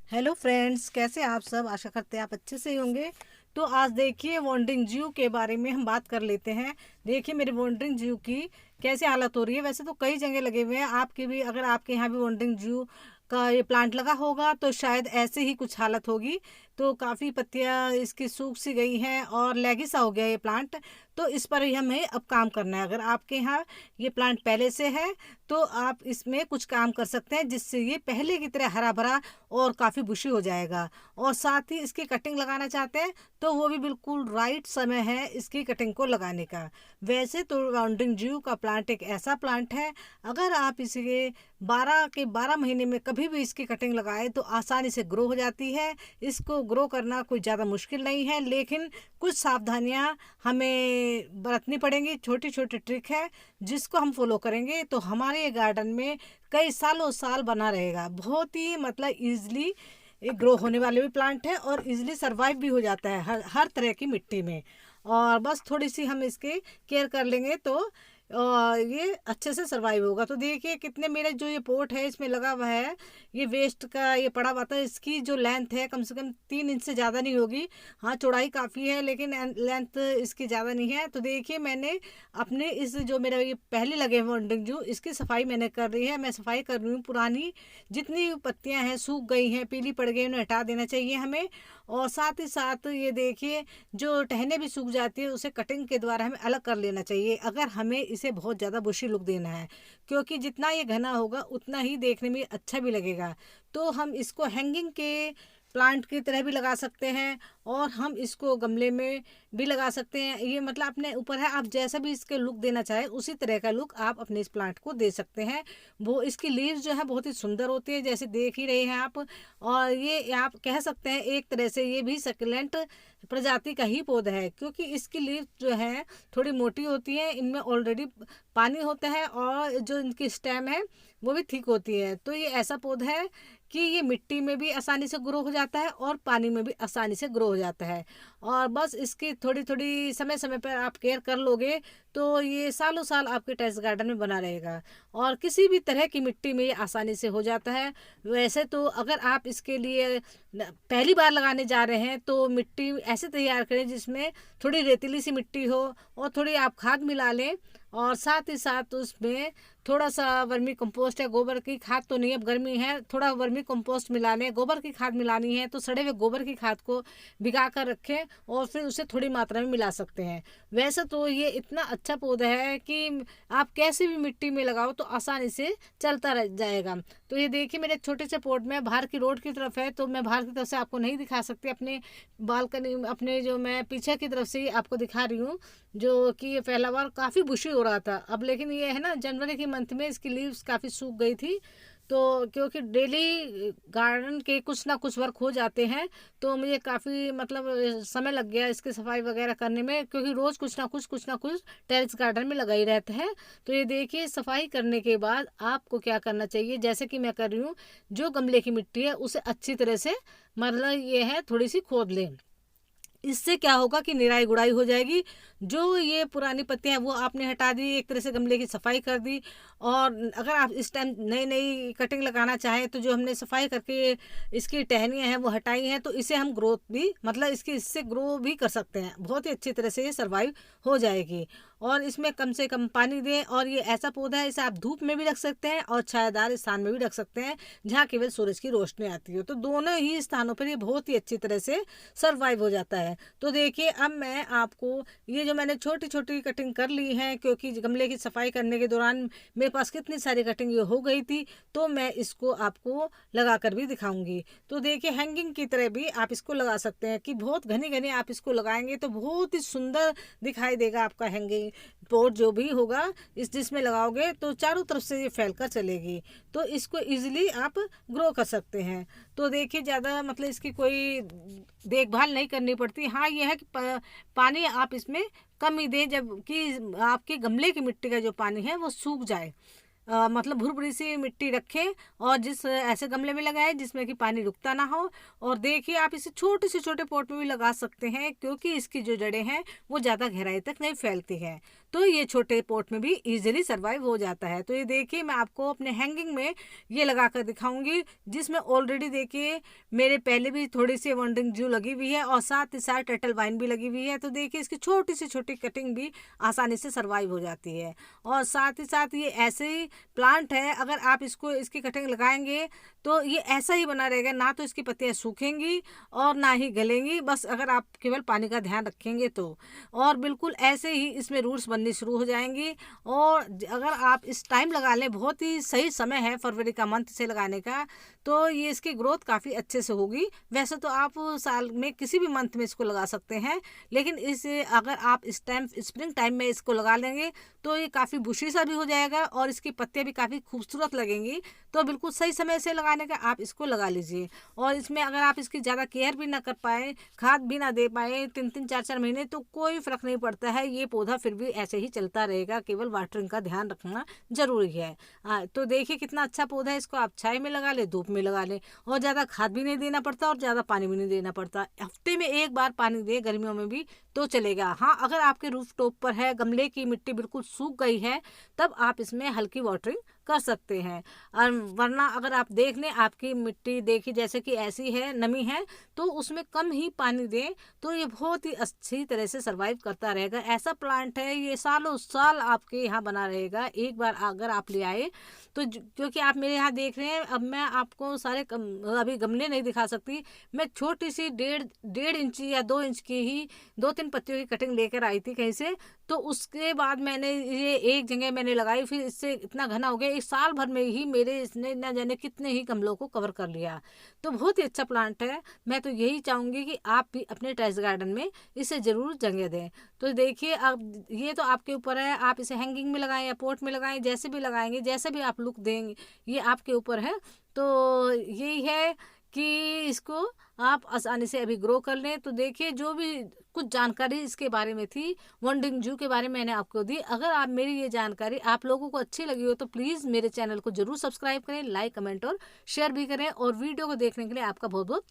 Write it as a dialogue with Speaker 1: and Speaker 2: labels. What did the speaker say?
Speaker 1: Hello friends, कैसे आप सब। आशा करते हैं आप अच्छे से ही होंगे। तो आज देखिए वॉन्डरिंग जू के बारे में हम बात कर लेते हैं। देखिए मेरे वॉन्डरिंग जू की कैसे हालत हो रही है। वैसे तो कई जगह लगे हुए हैं, आपके भी अगर आपके यहाँ भी वॉन्डरिंग जू का ये प्लांट लगा होगा तो शायद ऐसे ही कुछ हालत होगी। तो काफ़ी पत्तियां इसकी सूख सी गई हैं और लैगी सा हो गया ये प्लांट। तो इस पर ही हमें अब काम करना है। अगर आपके यहाँ ये प्लांट पहले से है तो आप इसमें कुछ काम कर सकते हैं, जिससे ये पहले की तरह हरा भरा और काफ़ी बुशी हो जाएगा। और साथ ही इसकी कटिंग लगाना चाहते हैं तो वो भी बिल्कुल राइट समय है इसकी कटिंग को लगाने का। वैसे तो राउंडिंग जू का प्लांट एक ऐसा प्लांट है, अगर आप इसे 12 के 12 महीने में कभी भी इसकी कटिंग लगाए तो आसानी से ग्रो हो जाती है। इसको ग्रो करना कोई ज़्यादा मुश्किल नहीं है, लेकिन कुछ सावधानियां हमें बरतनी पड़ेंगी। छोटी छोटी ट्रिक है जिसको हम फॉलो करेंगे तो हमारे ये गार्डन में कई सालों साल बना रहेगा। बहुत ही मतलब ईजिली ग्रो होने वाले भी प्लांट है और इजीली सरवाइव भी हो जाता है हर तरह की मिट्टी में। और बस थोड़ी सी हम इसके केयर कर लेंगे तो ये अच्छे से सरवाइव होगा। तो देखिए कितने मेरे जो ये पोट है इसमें लगा हुआ है, ये वेस्ट का ये पड़ा हुआ था। इसकी जो लेंथ है कम से कम 3 इंच से ज़्यादा नहीं होगी। हाँ, चौड़ाई काफ़ी है लेकिन लेंथ इसकी ज़्यादा नहीं है। तो देखिए मैंने अपने इस जो मेरा ये पहले लगे हुए वॉन्डरिंग जू, इसकी सफाई मैंने कर रही है। मैं सफाई कर रही हूँ, पुरानी जितनी पत्तियाँ हैं सूख गई हैं, पीली पड़ गई, उन्हें हटा देना चाहिए हमें। और साथ ही साथ ये देखिए जो टहने भी सूख जाती है उसे कटिंग के द्वारा हमें अलग कर लेना चाहिए, अगर हमें इसे बहुत ज़्यादा बुशी लुक देना है। क्योंकि जितना ये घना होगा उतना ही देखने में अच्छा भी लगेगा। तो हम इसको हैंगिंग के प्लांट की तरह भी लगा सकते हैं और हम इसको गमले में भी लगा सकते हैं। ये मतलब अपने ऊपर है, आप जैसा भी इसके लुक देना चाहे उसी तरह का लुक आप अपने इस प्लांट को दे सकते हैं। वो इसकी लीव्स जो है बहुत ही सुंदर होती है, जैसे देख ही रहे हैं आप। और ये आप कह सकते हैं एक तरह से ये भी सक्लेंट प्रजाति का ही पौधा है, क्योंकि इसकी लीव जो है थोड़ी मोटी होती है, इनमें ऑलरेडी पानी होता है और जो इनकी स्टेम है वो भी ठीक होती है। तो ये ऐसा पौधा है कि ये मिट्टी में भी आसानी से ग्रो हो जाता है और पानी में भी आसानी से ग्रो हो जाता है। और बस इसकी थोड़ी थोड़ी समय समय पर आप केयर कर लोगे तो ये सालों साल आपके टेरेस गार्डन में बना रहेगा और किसी भी तरह की मिट्टी में ये आसानी से हो जाता है। वैसे तो अगर आप इसके लिए पहली बार लगाने जा रहे हैं तो मिट्टी ऐसे तैयार करें जिसमें थोड़ी रेतीली सी मिट्टी हो और थोड़ी आप खाद मिला लें। और साथ ही साथ उसमें थोड़ा सा वर्मी कंपोस्ट है, गोबर की खाद तो नहीं, अब गर्मी है, थोड़ा वर्मी कंपोस्ट मिला लें। गोबर की खाद मिलानी है तो सड़े हुए गोबर की खाद को भिगा कर रखें और फिर उसे थोड़ी मात्रा में मिला सकते हैं। वैसे तो ये इतना अच्छा पौधा है कि आप कैसे भी मिट्टी में लगाओ तो आसानी से चलता रह जाएगा। तो ये देखिए मेरे छोटे से पॉट में बाहर की रोड की तरफ है, तो मैं बाहर की तरफ से आपको नहीं दिखा सकती, अपने बालकनी अपने जो मैं पीछे की तरफ से आपको दिखा रही हूँ। जो कि ये पहला बार काफ़ी बुशी हो रहा था, अब लेकिन ये है ना जनवरी के मंथ में इसकी लीव्स काफ़ी सूख गई थी। तो क्योंकि डेली गार्डन के कुछ ना कुछ वर्क हो जाते हैं तो मुझे काफ़ी मतलब समय लग गया इसकी सफाई वगैरह करने में, क्योंकि रोज़ कुछ ना कुछ टेरेस गार्डन में लगा ही रहता है। तो ये देखिए सफाई करने के बाद आपको क्या करना चाहिए, जैसे कि मैं कर रही हूँ, जो गमले की मिट्टी है उसे अच्छी तरह से मतलब ये है थोड़ी सी खोद लें। इससे क्या होगा कि निराई गुड़ाई हो जाएगी। जो ये पुरानी पत्तियां हैं वो आपने हटा दी, एक तरह से गमले की सफाई कर दी। और अगर आप इस टाइम नई नई कटिंग लगाना चाहें तो जो हमने सफाई करके इसकी टहनियां हैं वो हटाई हैं, तो इसे हम ग्रोथ भी मतलब इसकी इससे ग्रो भी कर सकते हैं। बहुत ही अच्छी तरह से ये सर्वाइव हो जाएगी। और इसमें कम से कम पानी दें। और ये ऐसा पौधा है इसे आप धूप में भी रख सकते हैं और छायादार स्थान में भी रख सकते हैं जहाँ केवल सूरज की रोशनी आती हो। तो दोनों ही स्थानों पर ये बहुत ही अच्छी तरह से सर्वाइव हो जाता है। तो देखिए अब मैं आपको ये जो मैंने छोटी छोटी कटिंग कर ली है, क्योंकि गमले की सफाई करने के दौरान मेरे पास कितनी सारी कटिंग ये हो गई थी, तो मैं इसको आपको लगा कर भी दिखाऊंगी। तो देखिए हैंगिंग की तरह भी आप इसको लगा सकते हैं कि बहुत घनी घनी आप इसको लगाएंगे तो बहुत ही सुंदर दिखाई देगा आपका हैंगिंग पोट जो भी होगा। इस जिसमें लगाओगे तो चारों तरफ से ये फैलकर चलेगी, तो इसको इजीली आप ग्रो कर सकते हैं। तो देखिए ज़्यादा मतलब इसकी कोई देखभाल नहीं करनी पड़ती। हाँ ये है कि पानी आप इसमें कम ही दें, जबकि आपके गमले की मिट्टी का जो पानी है वो सूख जाए। मतलब भुरभुरी सी मिट्टी रखें और जिस ऐसे गमले में लगाए जिसमें कि पानी रुकता ना हो। और देखिए आप इसे छोटे से छोटे पॉट में भी लगा सकते हैं, क्योंकि इसकी जो जड़ें हैं वो ज़्यादा गहराई तक नहीं फैलती हैं। तो ये छोटे पॉट में भी इजीली सर्वाइव हो जाता है। तो ये देखिए मैं आपको अपने हैंगिंग में ये लगा कर दिखाऊंगी, जिसमें ऑलरेडी देखिए मेरे पहले भी थोड़ी सी वॉन्ड्रिंग जू लगी हुई है और साथ ही साथ टर्टल वाइन भी लगी हुई है। तो देखिए इसकी छोटी सी छोटी कटिंग भी आसानी से सर्वाइव हो जाती है। और साथ ही साथ ये ऐसे ही प्लांट है, अगर आप इसको इसकी कटिंग लगाएंगे तो ये ऐसा ही बना रहेगा, ना तो इसकी पत्तियां सूखेंगी और ना ही गलेंगी, बस अगर आप केवल पानी का ध्यान रखेंगे तो। और बिल्कुल ऐसे ही इसमें रूट्स बननी शुरू हो जाएंगी। और अगर आप इस टाइम लगा लें, बहुत ही सही समय है फरवरी का मंथ से लगाने का, तो ये इसकी ग्रोथ काफ़ी अच्छे से होगी। वैसे तो आप साल में किसी भी मंथ में इसको लगा सकते हैं, लेकिन इसे अगर आप इस टाइम स्प्रिंग टाइम में इसको लगा लेंगे तो ये काफ़ी बुशी सा भी हो जाएगा और इसकी पत्तियां भी काफ़ी खूबसूरत लगेंगी। तो बिल्कुल सही समय से लगाने का आप इसको लगा लीजिए। और इसमें अगर आप इसकी ज़्यादा केयर भी ना कर पाए, खाद भी ना दे पाए 3-3 4-4 महीने, तो कोई फ़र्क नहीं पड़ता है, ये पौधा फिर भी ऐसे ही चलता रहेगा। केवल वाटरिंग का ध्यान रखना ज़रूरी है। तो देखिए कितना अच्छा पौधा है, इसको आप छाया में लगा लें, धूप में लगा लें, और ज़्यादा खाद भी नहीं देना पड़ता और ज़्यादा पानी भी नहीं देना पड़ता। हफ्ते में 1 बार पानी दें गर्मियों में भी तो चलेगा। हाँ, अगर आपके रूफ टॉप पर है, गमले की मिट्टी बिल्कुल सूख गई है, तब आप इसमें हल्की वाटरिंग कर सकते हैं। और वरना अगर आप देख लें आपकी मिट्टी देखी जैसे कि ऐसी है, नमी है, तो उसमें कम ही पानी दें तो ये बहुत ही अच्छी तरह से सर्वाइव करता रहेगा। ऐसा प्लांट है ये सालों साल आपके यहाँ बना रहेगा। एक बार अगर आप ले आए तो क्योंकि आप मेरे यहाँ देख रहे हैं, अब मैं आपको सारे अभी गमले नहीं दिखा सकती, मैं छोटी सी 1.5 इंची या 2 इंच की ही 2-3 पत्तियों की कटिंग लेकर आई थी कहीं से। तो उसके बाद मैंने ये एक जगह मैंने लगाई, फिर इससे इतना घना हो गया, 1 साल भर में ही मेरे इसने न जाने कितने ही गमलों को कवर कर लिया। तो बहुत ही अच्छा प्लांट है। मैं तो यही चाहूँगी कि आप भी अपने टेरेस गार्डन में इसे ज़रूर जगह दें। तो देखिए अब ये तो आपके ऊपर है, आप इसे हैंगिंग में लगाएं या पोट में लगाएं, जैसे भी लगाएंगे, जैसे भी आप लुक देंगे, ये आपके ऊपर है। तो यही है कि इसको आप आसानी से अभी ग्रो कर लें। तो देखिए जो भी कुछ जानकारी इसके बारे में थी, वॉन्ड्रिंग जू के बारे में मैंने आपको दी। अगर आप मेरी ये जानकारी आप लोगों को अच्छी लगी हो तो प्लीज़ मेरे चैनल को जरूर सब्सक्राइब करें, लाइक कमेंट और शेयर भी करें। और वीडियो को देखने के लिए आपका बहुत बहुत